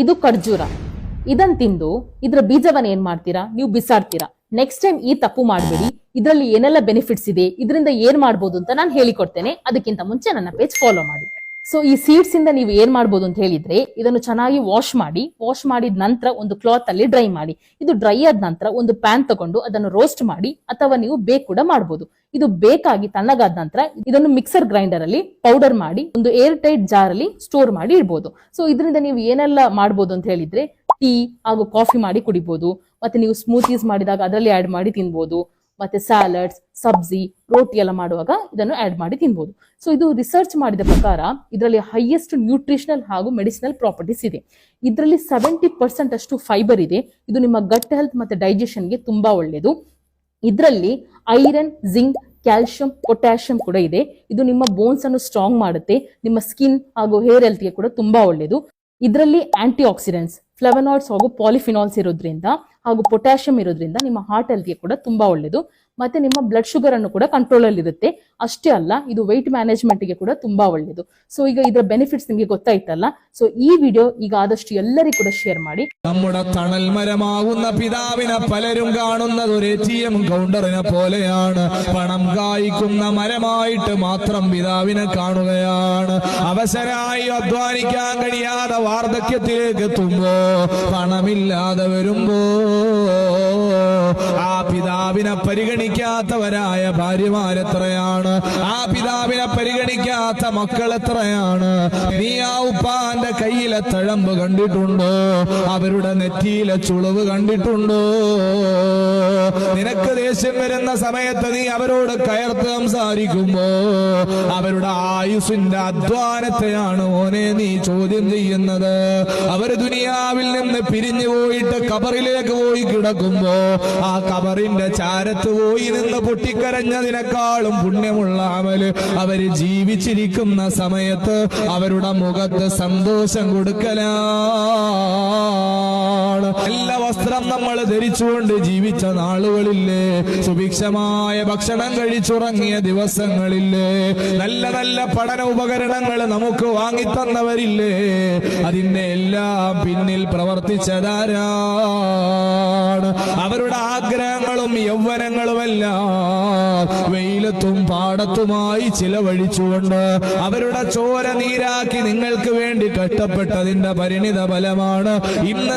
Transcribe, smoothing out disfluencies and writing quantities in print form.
ಇದು ಖರ್ಜೂರ. ಇದನ್ ತಿಂದು ಇದ್ರ ಬೀಜವನ್ನ ಏನ್ ಮಾಡ್ತೀರಾ, ನೀವು ಬಿಸಾಡ್ತೀರಾ. ನೆಕ್ಸ್ಟ್ ಟೈಮ್ ಈ ತಪ್ಪು ಮಾಡಬೇಡಿ. ಇದರಲ್ಲಿ ಏನೆಲ್ಲ ಬೆನಿಫಿಟ್ಸ್ ಇದೆ, ಇದರಿಂದ ಏನ್ ಮಾಡ್ಬೋದು ಅಂತ ನಾನು ಹೇಳಿಕೊಡ್ತೇನೆ. ಅದಕ್ಕಿಂತ ಮುಂಚೆ ನನ್ನ ಪೇಜ್ ಫಾಲೋ ಮಾಡಿ. ಸೊ ಈ ಸೀಡ್ಸ್ ಇಂದ ನೀವು ಏನ್ ಮಾಡ್ಬೋದು ಅಂತ ಹೇಳಿದ್ರೆ, ಇದನ್ನು ಚೆನ್ನಾಗಿ ವಾಶ್ ಮಾಡಿದ ನಂತರ ಒಂದು ಕ್ಲಾತ್ ಅಲ್ಲಿ ಡ್ರೈ ಮಾಡಿ. ಇದು ಡ್ರೈ ಆದ ನಂತರ ಒಂದು ಪ್ಯಾನ್ ತಗೊಂಡು ಅದನ್ನು ರೋಸ್ಟ್ ಮಾಡಿ, ಅಥವಾ ನೀವು ಬೇಕ್ ಕೂಡ ಮಾಡಬಹುದು. ಇದು ಬೇಕಾಗಿ ತಣ್ಣಗಾದ ನಂತರ ಇದನ್ನು ಮಿಕ್ಸರ್ ಗ್ರೈಂಡರ್ ಅಲ್ಲಿ ಪೌಡರ್ ಮಾಡಿ ಒಂದು ಏರ್ ಟೈಟ್ ಜಾರ್ ಅಲ್ಲಿ ಸ್ಟೋರ್ ಮಾಡಿ ಇಡಬಹುದು. ಸೊ ಇದರಿಂದ ನೀವು ಏನೆಲ್ಲ ಮಾಡಬಹುದು ಅಂತ ಹೇಳಿದ್ರೆ, ಟೀ ಹಾಗೂ ಕಾಫಿ ಮಾಡಿ ಕುಡಿಬಹುದು. ಮತ್ತೆ ನೀವು ಸ್ಮೂತೀಸ್ ಮಾಡಿದಾಗ ಅದರಲ್ಲಿ ಆಡ್ ಮಾಡಿ ತಿನ್ಬಹುದು. ಮತ್ತೆ ಸ್ಯಾಲಡ್ಸ್, ಸಬ್ಜಿ, ರೋಟಿ ಎಲ್ಲ ಮಾಡುವಾಗ ಇದನ್ನು ಆಡ್ ಮಾಡಿ ತಿನ್ಬಹುದು. ಸೊ ಇದು ರಿಸರ್ಚ್ ಮಾಡಿದ ಪ್ರಕಾರ ಇದರಲ್ಲಿ ಹೈಯೆಸ್ಟ್ ನ್ಯೂಟ್ರಿಷನಲ್ ಹಾಗೂ ಮೆಡಿಸಿನಲ್ ಪ್ರಾಪರ್ಟೀಸ್ ಇದೆ. ಇದರಲ್ಲಿ 70% ಅಷ್ಟು ಫೈಬರ್ ಇದೆ. ಇದು ನಿಮ್ಮ ಗಟ್ ಹೆಲ್ತ್ ಮತ್ತೆ ಡೈಜೆಷನ್ಗೆ ತುಂಬಾ ಒಳ್ಳೆಯದು. ಇದರಲ್ಲಿ ಐರನ್, ಜಿಂಕ್, ಕ್ಯಾಲ್ಸಿಯಂ, ಪೊಟ್ಯಾಷಿಯಂ ಕೂಡ ಇದೆ. ಇದು ನಿಮ್ಮ ಬೋನ್ಸ್ ಅನ್ನು ಸ್ಟ್ರಾಂಗ್ ಮಾಡುತ್ತೆ. ನಿಮ್ಮ ಸ್ಕಿನ್ ಹಾಗೂ ಹೇರ್ ಹೆಲ್ತ್ಗೆ ಕೂಡ ತುಂಬಾ ಒಳ್ಳೆಯದು. ಇದರಲ್ಲಿ ಆಂಟಿ ಆಕ್ಸಿಡೆಂಟ್ಸ್, ಫ್ಲೆವನಾಯ್ಡ್ಸ್ ಹಾಗೂ ಪಾಲಿಫಿನಾಲ್ಸ್ ಇರೋದ್ರಿಂದ ಹಾಗೂ ಪೊಟ್ಯಾಷಿಯಂ ಇರೋದ್ರಿಂದ ನಿಮ್ಮ ಹಾರ್ಟ್ ಹೆಲ್ತ್ಗೆ ಕೂಡ ತುಂಬಾ ಒಳ್ಳೆಯದು. ಮತ್ತೆ ನಿಮ್ಮ ಬ್ಲಡ್ ಶುಗರ್ ಅನ್ನು ಕೂಡ ಕಂಟ್ರೋಲ್ ಅಲ್ಲಿ ಇರುತ್ತೆ. ಅಷ್ಟೇ ಅಲ್ಲ, ಇದು ವೆಯ್ಟ್ ಮ್ಯಾನೇಜ್ಮೆಂಟ್ ಗೆ ಕೂಡ ತುಂಬಾ ಒಳ್ಳೆಯದು. ಸೊ ಈಗ ಇದರ ಬೆನಿಫಿಟ್ಸ್ ನಿಮಗೆ ಗೊತ್ತಾಯ್ತಲ್ಲ. ಸೊ ഈ വീഡിയോ ಈಗ ആദർശ് എല്ലാവരും കൂടെ ഷെയർ ಮಾಡಿ. നമ്മുടെ തണൽ മരമാകുന്ന പിതാവിനെ പലരും കാണുന്നത് ഒരു ATM കൗണ്ടറിനെ പോലെയാണ്. പണം കായ്ക്കുന്ന മരമായിട്ട് മാത്രം പിതാവിനെ കാണുകയാണ്. അവസരായി അധ്വാനിക്കാൻ കഴിയാതെ വാർദ്ധക്യത്തിലേക്ക് എത്തുമ്പോ, പണമില്ലാതെ വരുമ്പോ ആ പിതാവിനെ പരിഗണിക്കാത്തവരായ ഭാര്യമാരെത്രയാണ്, ആ പിതാവിനെ പരിഗണിക്കാത്ത മക്കൾ എത്രയാണ്. നീ ആ ഉപ്പാന്റെ കയ്യിലെ തഴമ്പ് കണ്ടിട്ടുണ്ടോ? അവരുടെ നെറ്റിയിലെ ചുളിവ് കണ്ടിട്ടുണ്ടോ? നിനക്ക് ദേഷ്യം വരുന്ന സമയത്ത് നീ അവരോട് കയർത്ത് സംസാരിക്കുമ്പോ അവരുടെ ആയുസിന്റെ അധ്വാനത്തെയാണ് മോനെ നീ ചോദ്യം ചെയ്യുന്നത്. അവർ ദുനിയാവിൽ നിന്ന് പിരിഞ്ഞു പോയിട്ട് കബറിലേക്ക് പോയി കിടക്കുമ്പോ ആ കബറിന്റെ ചാരത്ത് പോയി നിന്ന് പൊട്ടിക്കരഞ്ഞതിനേക്കാളും പുണ്യമുള്ള അമല് അവര് ജീവിച്ചിരിക്കുന്ന സമയത്ത് അവരുടെ മുഖത്ത് സന്തോഷം കൊടുക്കലാണ്. നല്ല വസ്ത്രം നമ്മൾ ധരിച്ചുകൊണ്ട് ജീവിച്ച നാളുകളില്ലേ, സുഭിക്ഷമായ ഭക്ഷണം കഴിച്ചുറങ്ങിയ ദിവസങ്ങളില്ലേ, നല്ല നല്ല പഠന ഉപകരണങ്ങൾ നമുക്ക് വാങ്ങിത്തന്നവരില്ലേ, അതിന്റെ എല്ലാം പിന്നിൽ പ്രവർത്തിച്ചതാരാണ്? അവരുടെ ആഗ്രഹങ്ങളും യൗവനങ്ങളുമെല്ലാം വെയിലത്തും പാടത്തുമായി ചിലവഴിച്ചുകൊണ്ട് അവരുടെ ചോര നീരാക്കി നിങ്ങൾക്ക് വേണ്ടി കഷ്ടപ്പെട്ടതിന്റെ പരിണിത ഫലമാണ് ഇന്ന്